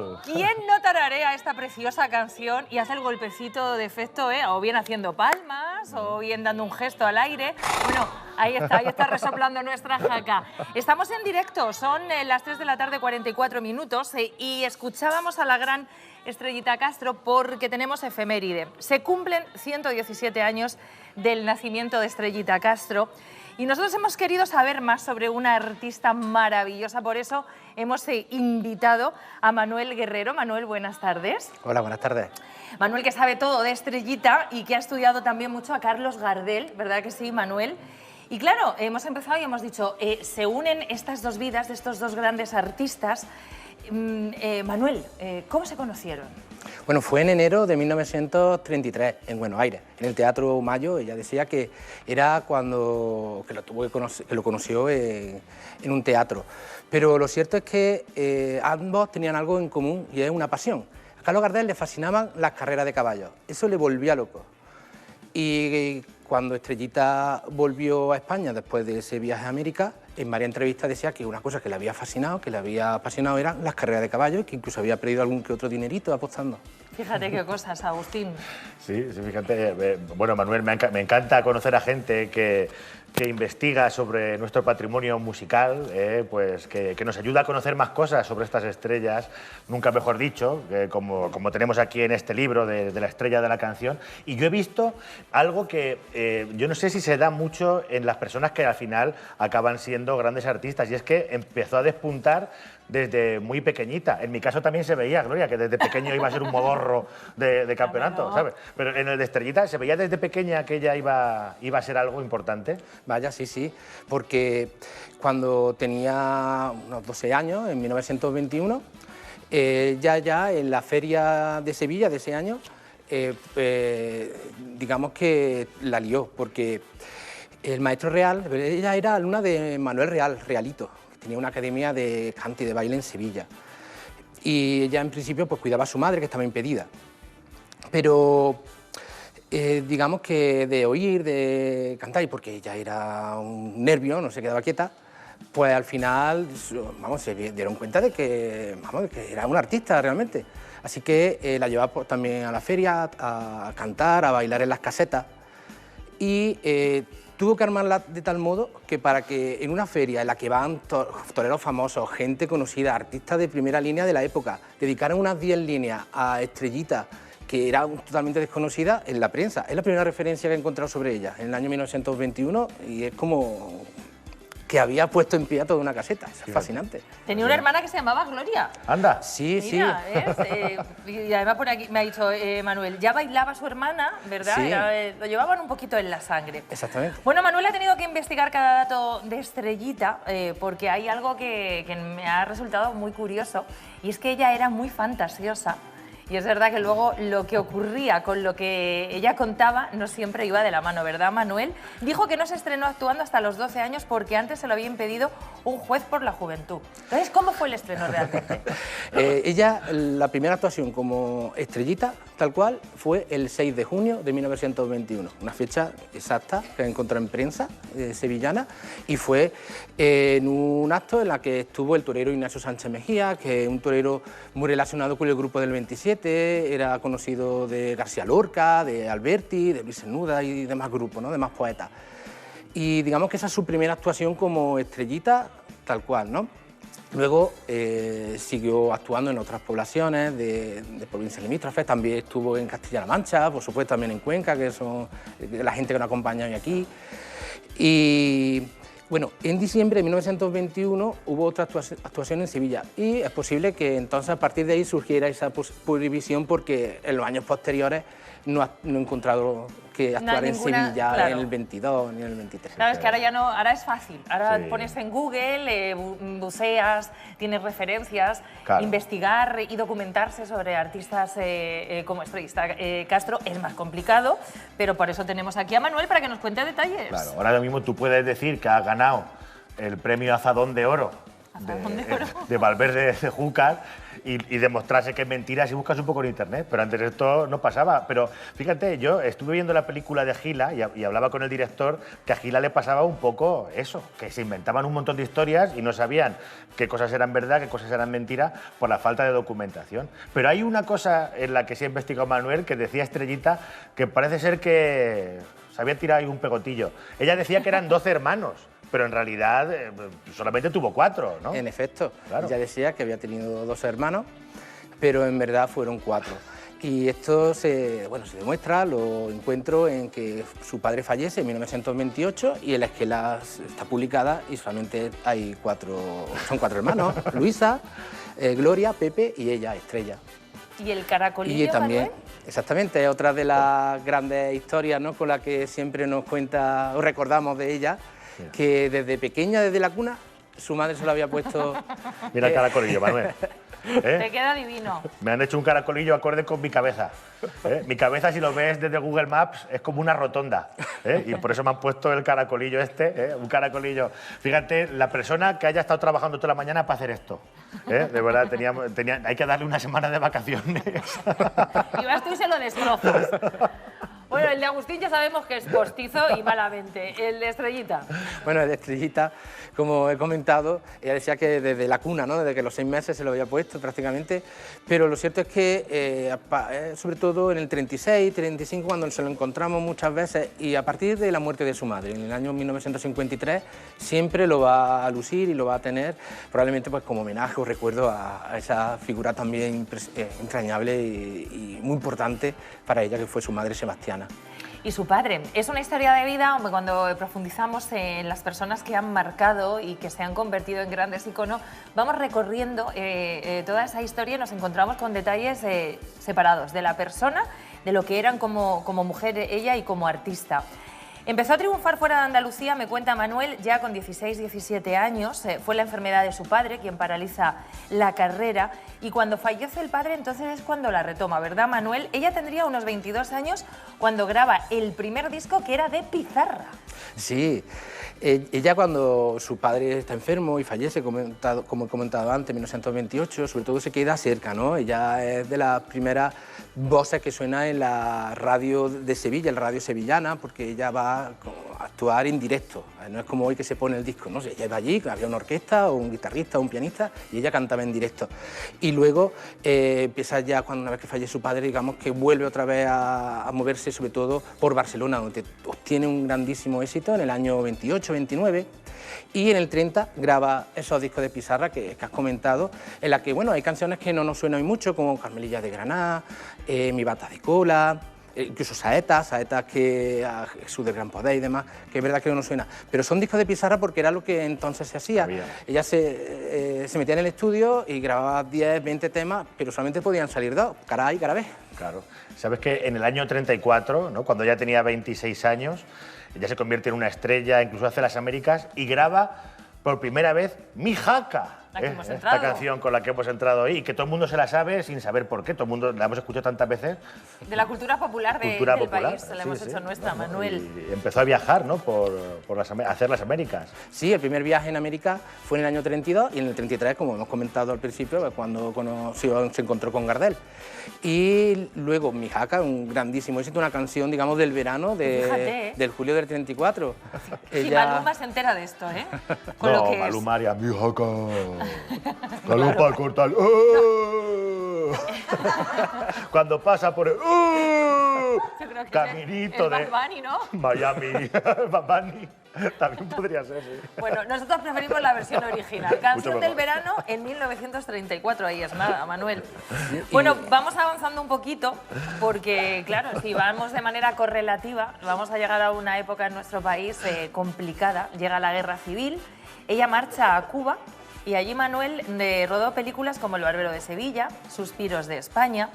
tal? ¿Quién no tararea esta preciosa canción y hace el golpecito de efecto, o bien haciendo palmas, o bien dando un gesto al aire? Bueno, ahí está resoplando nuestra jaca. Estamos en directo, son las 3 de la tarde, 44 minutos, y escuchábamos a la gran Estrellita Castro porque tenemos efeméride. Se cumplen 117 años del nacimiento de Estrellita Castro. Y nosotros hemos querido saber más sobre una artista maravillosa, por eso hemos invitado a Manuel Guerrero. Manuel, buenas tardes. Hola, buenas tardes. Manuel, que sabe todo de Estrellita y que ha estudiado también mucho a Carlos Gardel, ¿verdad que sí, Manuel? Y claro, hemos empezado y hemos dicho, se unen estas dos vidas de estos dos grandes artistas. Manuel, ¿cómo se conocieron? Bueno, fue en enero de 1933, en Buenos Aires, en el Teatro Mayo. Ella decía que era cuando lo conoció en un teatro. Pero lo cierto es que ambos tenían algo en común y es una pasión. A Carlos Gardel le fascinaban las carreras de caballos, eso le volvía loco. Y cuando Estrellita volvió a España después de ese viaje a América, en varias entrevistas decía que una cosa que le había fascinado, eran las carreras de caballos y que incluso había perdido algún que otro dinerito apostando. Fíjate qué cosas, Agustín. Sí, fíjate. Bueno, Manuel, me encanta conocer a gente que investiga sobre nuestro patrimonio musical, pues que nos ayuda a conocer más cosas sobre estas estrellas, nunca mejor dicho, como tenemos aquí en este libro de la estrella de la canción. Y yo he visto algo que yo no sé si se da mucho en las personas que al final acaban siendo grandes artistas, y es que empezó a despuntar desde muy pequeñita. En mi caso también se veía, Gloria, que desde pequeño iba a ser un modorro de campeonato, Claro. ¿sabes? Pero en el de Estrellita, ¿se veía desde pequeña que ella iba a ser algo importante? Vaya, sí, porque cuando tenía unos 12 años, en 1921, ya en la feria de Sevilla de ese año, digamos que la lió, porque el maestro real, ella era alumna de Manuel Real, Realito, que tenía una academia de cante y de baile en Sevilla. Y ella en principio pues cuidaba a su madre, que estaba impedida. Pero digamos que de oír, de cantar, y porque ella era un nervio, no se quedaba quieta, pues al final, se dieron cuenta de que era una artista realmente. Así que la llevaba también a la feria a cantar, a bailar en las casetas, y tuvo que armarla de tal modo que para que en una feria en la que van toreros famosos, gente conocida, artistas de primera línea de la época, dedicaran unas 10 líneas a Estrellita, que era totalmente desconocida en la prensa. Es la primera referencia que he encontrado sobre ella, en el año 1921, y es como que había puesto en pie a toda una caseta. Es fascinante. Tenía una hermana que se llamaba Gloria. Anda. Sí, Mira, y además por aquí me ha dicho Manuel, ya bailaba su hermana, ¿verdad? Sí. Lo llevaban un poquito en la sangre. Exactamente. Bueno, Manuel ha tenido que investigar cada dato de Estrellita porque hay algo que me ha resultado muy curioso, y es que ella era muy fantasiosa. Y es verdad que luego lo que ocurría con lo que ella contaba no siempre iba de la mano, ¿verdad, Manuel? Dijo que no se estrenó actuando hasta los 12 años porque antes se lo había impedido un juez por la juventud. Entonces, ¿cómo fue el estreno realmente? Ella, la primera actuación como Estrellita, tal cual, fue el 6 de junio de 1921, una fecha exacta que encontré en prensa sevillana, y fue en un acto en la que estuvo el torero Ignacio Sánchez Mejía, que es un torero muy relacionado con el grupo del 27, era conocido de García Lorca, de Alberti, de Luis Cernuda y demás grupos, ¿no? Demás poetas. Y digamos que esa es su primera actuación como Estrellita, tal cual, ¿no? Luego siguió actuando en otras poblaciones de provincias limítrofes, también estuvo en Castilla-La Mancha, por supuesto también en Cuenca, que son la gente que nos acompaña hoy aquí. Y bueno, en diciembre de 1921 hubo otra actuación en Sevilla, y es posible que entonces a partir de ahí surgiera esa prohibición, porque en los años posteriores no he encontrado que actuar en Sevilla, claro, en el 22 ni en el 23. Claro, es que ahora ya no, ahora es fácil. Ahora Sí. pones en Google, buceas, tienes referencias, Claro. investigar y documentarse sobre artistas como Estrellita Castro es más complicado, pero por eso tenemos aquí a Manuel para que nos cuente detalles. Claro, ahora mismo tú puedes decir que has ganado el premio Azadón de Oro de Valverde de Júcar y demostrarse que es mentira si buscas un poco en internet. Pero antes esto no pasaba. Pero fíjate, yo estuve viendo la película de Gila y hablaba con el director que a Gila le pasaba un poco eso, que se inventaban un montón de historias y no sabían qué cosas eran verdad, qué cosas eran mentira por la falta de documentación. Pero hay una cosa en la que se ha investigado Manuel que decía Estrellita que parece ser que se había tirado ahí un pegotillo. Ella decía que eran 12 hermanos. Pero en realidad solamente tuvo 4, ¿no? En efecto, claro. Ella decía que había tenido 2 hermanos, pero en verdad fueron 4. Y esto se demuestra, lo encuentro en que su padre fallece en 1928 y en la esquela está publicada y solamente hay 4, son 4 hermanos, Luisa, Gloria, Pepe y ella, Estrella. ¿Y el caracolillo, Y también, Manuel? exactamente, otra de las grandes historias, ¿no?, con la que siempre nos cuenta o recordamos de ella, que desde pequeña, desde la cuna, su madre se lo había puesto... Mira el caracolillo, Manuel. Te queda divino. Me han hecho un caracolillo acorde con mi cabeza. Mi cabeza, si lo ves desde Google Maps, es como una rotonda. Y por eso me han puesto el caracolillo un caracolillo. Fíjate, la persona que haya estado trabajando toda la mañana para hacer esto. De verdad, hay que darle una semana de vacaciones. Y vas tú y se lo destrozas. Bueno, el de Agustín ya sabemos que es postizo y malamente. ¿El de Estrellita? Bueno, el de Estrellita, como he comentado, ella decía que desde la cuna, ¿no?, desde que los 6 meses se lo había puesto prácticamente, pero lo cierto es que, sobre todo en el 36, 35, cuando se lo encontramos muchas veces, y a partir de la muerte de su madre, en el año 1953, siempre lo va a lucir y lo va a tener, probablemente pues como homenaje o recuerdo a esa figura también entrañable y muy importante para ella, que fue su madre Sebastiana. Y su padre. Es una historia de vida, cuando profundizamos en las personas que han marcado y que se han convertido en grandes iconos, vamos recorriendo toda esa historia y nos encontramos con detalles separados de la persona, de lo que eran como mujer ella y como artista. Empezó a triunfar fuera de Andalucía, me cuenta Manuel, ya con 16, 17 años. Fue la enfermedad de su padre quien paraliza la carrera y cuando fallece el padre entonces es cuando la retoma, ¿verdad, Manuel? Ella tendría unos 22 años cuando graba el primer disco, que era de pizarra. Sí, ella cuando su padre está enfermo y fallece, como he comentado antes, en 1928, sobre todo se queda cerca, ¿no? Ella es de las primeras voces que suena en la radio de Sevilla, el radio sevillana, porque ella va a actuar en directo, no es como hoy que se pone el disco, ¿no? Ella iba allí, había una orquesta o un guitarrista o un pianista y ella cantaba en directo. Y luego empieza ya, una vez que fallece su padre, digamos que vuelve otra vez a moverse, sobre todo por Barcelona, donde obtiene un grandísimo éxito en el año 28, 29, y en el 30 graba esos discos de pizarra que has comentado, en la que, bueno, hay canciones que no nos suenan hoy mucho, como Carmelilla de Granada, Mi bata de cola, incluso Saetas que a Jesús del Gran Poder y demás, que es verdad que no nos suena, pero son discos de pizarra porque era lo que entonces se hacía. Ella se metía en el estudio y grababa 10, 20 temas, pero solamente podían salir 2, cara A y cara B. Claro. Sabes que en el año 34, ¿no?, cuando ella tenía 26 años, ella se convierte en una estrella, incluso hace las Américas, y graba por primera vez Mi Jaca. Esta canción con la que hemos entrado hoy y que todo el mundo se la sabe sin saber por qué. Todo el mundo la hemos escuchado tantas veces. De la cultura popular del país, la hemos hecho nuestra, Manuel. Y empezó a viajar, ¿no?, a hacer las Américas. Sí, el primer viaje en América fue en el año 32 y en el 33, como hemos comentado al principio, cuando se encontró con Gardel. Y luego Mi Jaca, un grandísimo éxito, una canción, digamos, del verano del julio del 34. Y Maluma se entera de esto, ¿eh? Con lo que Maluma haría Mi Jaca. Calor para cortar. ¡Oh! Cuando pasa por el caminito de Bad Bunny, ¿no? Miami, Bad Bunny. También podría ser, sí. Bueno, nosotros preferimos la versión original. Canción del verano en 1934, ahí es nada, Manuel. Bueno, vamos avanzando un poquito porque, claro, si vamos de manera correlativa, vamos a llegar a una época en nuestro país complicada. Llega la guerra civil, ella marcha a Cuba y allí Manuel rodó películas como El barbero de Sevilla, Suspiros de España.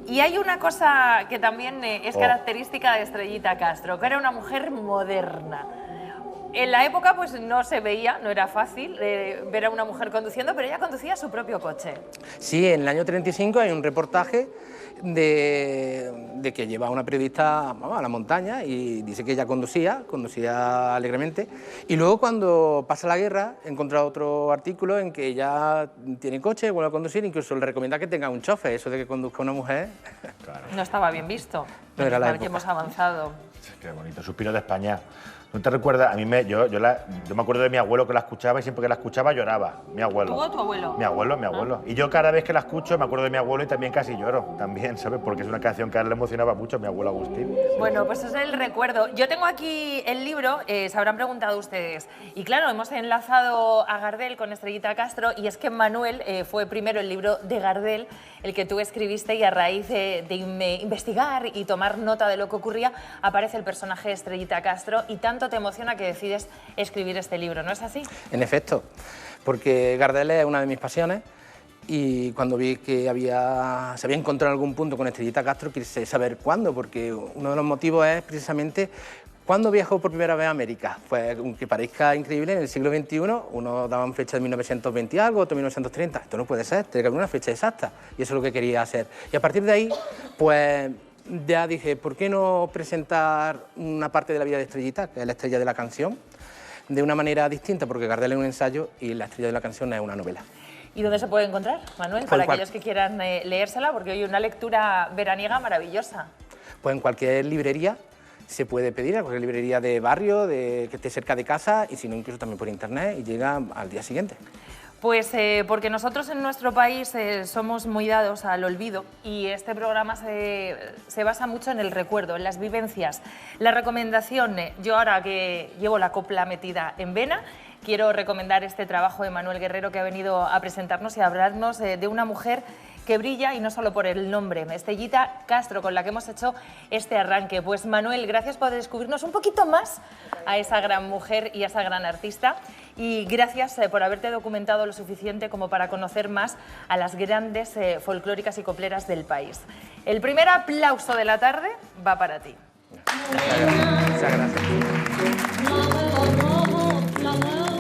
Y hay una cosa que también es característica de Estrellita Castro, que era una mujer moderna. En la época pues no se veía, no era fácil ver a una mujer conduciendo, pero ella conducía su propio coche. Sí, en el año 35 hay un reportaje de que lleva a una periodista, vamos, a la montaña y dice que ella conducía alegremente. Y luego cuando pasa la guerra he encontrado otro artículo en que ella tiene coche, vuelve a conducir, incluso le recomienda que tenga un chofer. Eso de que conduzca una mujer... Claro. No estaba bien visto. No era la Que época. hemos avanzado. Qué bonito, Suspiro de España. ¿No te recuerdas? A mí yo me acuerdo de mi abuelo que la escuchaba y siempre que la escuchaba lloraba. Mi abuelo. ¿Tú o tu abuelo? Mi abuelo. Y yo cada vez que la escucho me acuerdo de mi abuelo y también casi lloro, también, ¿sabes? Porque es una canción que a él le emocionaba mucho, mi abuelo Agustín. Bueno, pues es el recuerdo. Yo tengo aquí el libro, se habrán preguntado ustedes. Y claro, hemos enlazado a Gardel con Estrellita Castro y es que Manuel fue primero el libro de Gardel, el que tú escribiste, y a raíz de investigar y tomar nota de lo que ocurría, aparece el personaje de Estrellita Castro y tanto te emociona que decides escribir este libro, ¿no es así? En efecto, porque Gardel es una de mis pasiones y cuando vi que se había encontrado en algún punto con Estrellita Castro quise saber cuándo, porque uno de los motivos es precisamente cuándo viajó por primera vez a América. Pues aunque parezca increíble, en el siglo XXI uno daban fecha de 1920 y algo, otro 1930. Esto no puede ser, tiene que haber una fecha exacta y eso es lo que quería hacer. Y a partir de ahí, pues ya dije, ¿por qué no presentar una parte de la vida de Estrellita, que es la estrella de la canción, de una manera distinta? Porque Gardel es un ensayo y la estrella de la canción es una novela. ¿Y dónde se puede encontrar, Manuel? Para aquellos que quieran leérsela, porque hoy una lectura veraniega maravillosa. Pues en cualquier librería se puede pedir, a cualquier librería de barrio, que esté cerca de casa, y si no, incluso también por internet, y llega al día siguiente. Pues porque nosotros en nuestro país somos muy dados al olvido y este programa se basa mucho en el recuerdo, en las vivencias. La recomendación, yo ahora que llevo la copla metida en vena, quiero recomendar este trabajo de Manuel Guerrero que ha venido a presentarnos y a hablarnos de una mujer que brilla y no solo por el nombre, Estrellita Castro, con la que hemos hecho este arranque. Pues Manuel, gracias por descubrirnos un poquito más a esa gran mujer y a esa gran artista y gracias por haberte documentado lo suficiente como para conocer más a las grandes folclóricas y copleras del país. El primer aplauso de la tarde va para ti. Muchas gracias.